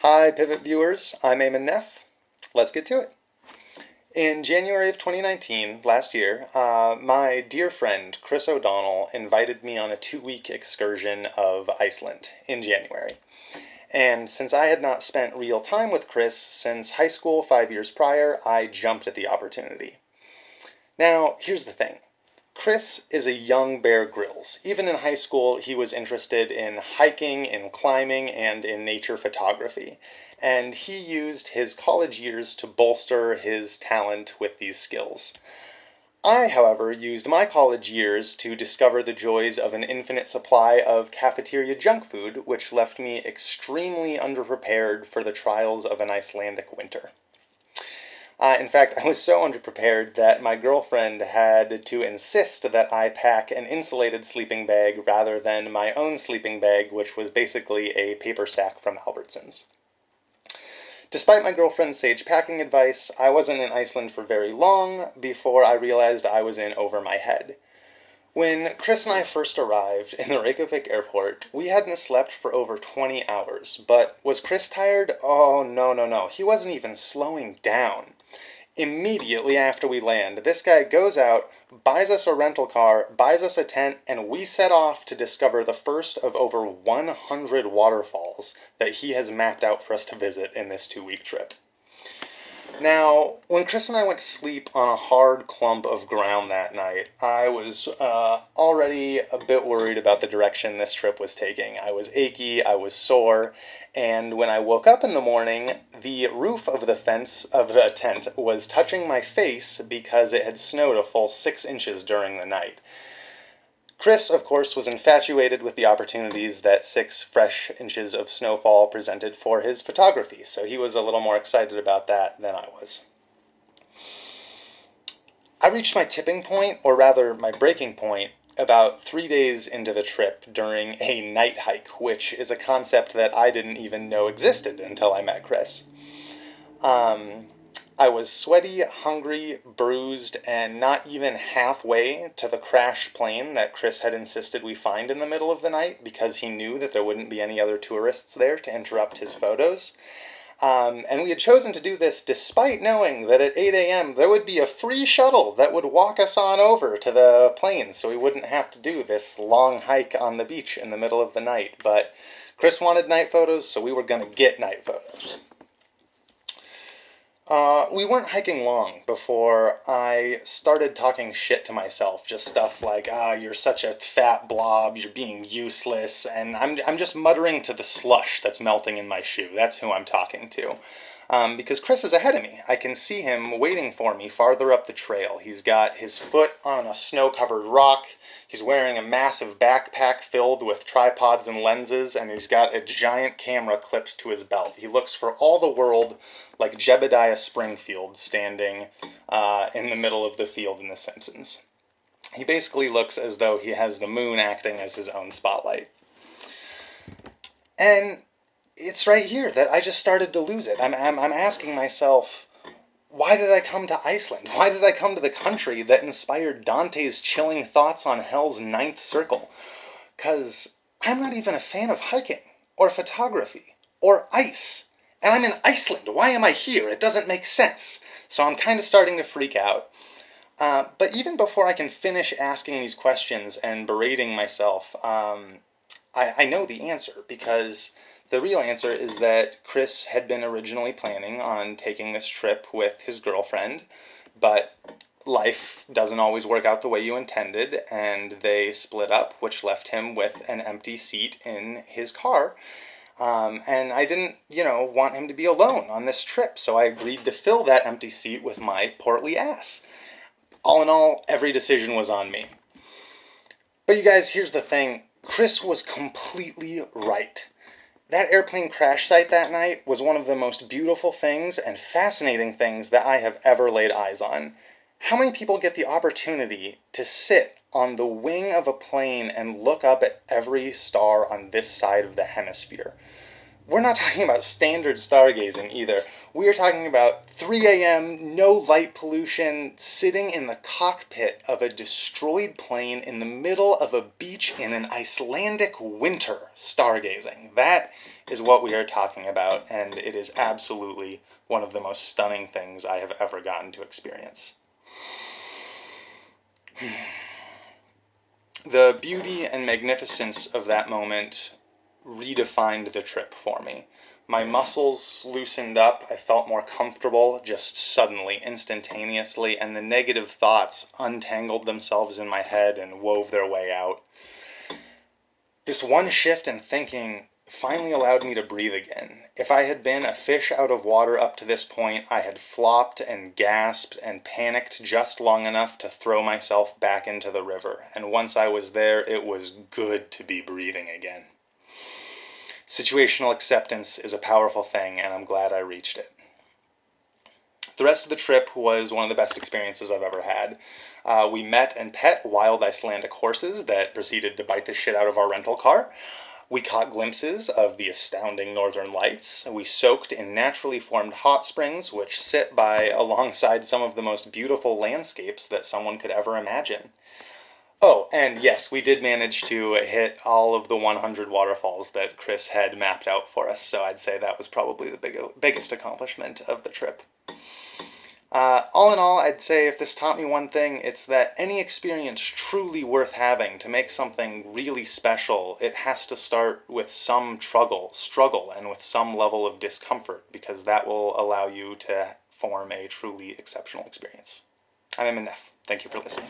Hi Pivot viewers, I'm Eamonn Neff. Let's get to it. In January of 2019, last year, my dear friend Chris O'Donnell invited me on a 2-week excursion of Iceland in January. And since I had not spent real time with Chris since high school 5 years prior, I jumped at the opportunity. Now, here's the thing. Chris is a young Bear Grylls. Even in high school, he was interested in hiking, in climbing, and in nature photography. And he used his college years to bolster his talent with these skills. I, however, used my college years to discover the joys of an infinite supply of cafeteria junk food, which left me extremely underprepared for the trials of an Icelandic winter. In fact, I was so underprepared that my girlfriend had to insist that I pack an insulated sleeping bag rather than my own sleeping bag, which was basically a paper sack from Albertsons. Despite my girlfriend's sage packing advice, I wasn't in Iceland for very long before I realized I was in over my head. When Chris and I first arrived in the Reykjavik airport, we hadn't slept for over 20 hours, but was Chris tired? Oh, no. He wasn't even slowing down. Immediately after we land, this guy goes out, buys us a rental car, buys us a tent, and we set off to discover the first of over 100 waterfalls that he has mapped out for us to visit in this 2-week trip. Now, when Chris and I went to sleep on a hard clump of ground that night, I was already a bit worried about the direction this trip was taking. I was achy, I was sore, and when I woke up in the morning, the roof of the fence of the tent was touching my face because it had snowed a full 6 inches during the night. Chris, of course, was infatuated with the opportunities that 6 fresh inches of snowfall presented for his photography, so he was a little more excited about that than I was. I reached my tipping point, or rather my breaking point, about 3 days into the trip during a night hike, which is a concept that I didn't even know existed until I met Chris. I was sweaty, hungry, bruised, and not even halfway to the crashed plane that Chris had insisted we find in the middle of the night because he knew that there wouldn't be any other tourists there to interrupt his photos. And we had chosen to do this despite knowing that at 8 a.m. there would be a free shuttle that would walk us on over to the plane so we wouldn't have to do this long hike on the beach in the middle of the night. But Chris wanted night photos, so we were going to get night photos. We weren't hiking long before I started talking shit to myself. Just stuff like, you're such a fat blob, you're being useless, and I'm just muttering to the slush that's melting in my shoe. That's who I'm talking to. Because Chris is ahead of me. I can see him waiting for me farther up the trail. He's got his foot on a snow-covered rock, he's wearing a massive backpack filled with tripods and lenses, and he's got a giant camera clipped to his belt. He looks for all the world like Jebediah Springfield standing in the middle of the field in The Simpsons. He basically looks as though he has the moon acting as his own spotlight. And it's right here that I just started to lose it. I'm asking myself, why did I come to Iceland? Why did I come to the country that inspired Dante's chilling thoughts on Hell's Ninth Circle? 'Cause I'm not even a fan of hiking, or photography, or ice. And I'm in Iceland. Why am I here? It doesn't make sense. So I'm kind of starting to freak out. But even before I can finish asking these questions and berating myself, I know the answer, because the real answer is that Chris had been originally planning on taking this trip with his girlfriend, but life doesn't always work out the way you intended, and they split up, which left him with an empty seat in his car. And I didn't, want him to be alone on this trip, so I agreed to fill that empty seat with my portly ass. All in all, every decision was on me. But you guys, here's the thing. Chris was completely right. That airplane crash site that night was one of the most beautiful things and fascinating things that I have ever laid eyes on. How many people get the opportunity to sit on the wing of a plane and look up at every star on this side of the hemisphere? We're not talking about standard stargazing either. We are talking about 3 a.m., no light pollution, sitting in the cockpit of a destroyed plane in the middle of a beach in an Icelandic winter stargazing. That is what we are talking about, and it is absolutely one of the most stunning things I have ever gotten to experience. The beauty and magnificence of that moment redefined the trip for me. My muscles loosened up, I felt more comfortable just suddenly, instantaneously, and the negative thoughts untangled themselves in my head and wove their way out. This one shift in thinking finally allowed me to breathe again. If I had been a fish out of water up to this point, I had flopped and gasped and panicked just long enough to throw myself back into the river, and once I was there, it was good to be breathing again. Situational acceptance is a powerful thing, and I'm glad I reached it. The rest of the trip was one of the best experiences I've ever had. We met and pet wild Icelandic horses that proceeded to bite the shit out of our rental car. We caught glimpses of the astounding northern lights. We soaked in naturally formed hot springs, which sit by alongside some of the most beautiful landscapes that someone could ever imagine. Oh, and yes, we did manage to hit all of the 100 waterfalls that Chris had mapped out for us, so I'd say that was probably the biggest accomplishment of the trip. All in all, I'd say if this taught me one thing, it's that any experience truly worth having to make something really special, it has to start with some struggle, and with some level of discomfort, because that will allow you to form a truly exceptional experience. I'm Eamonn Neff. Thank you for listening.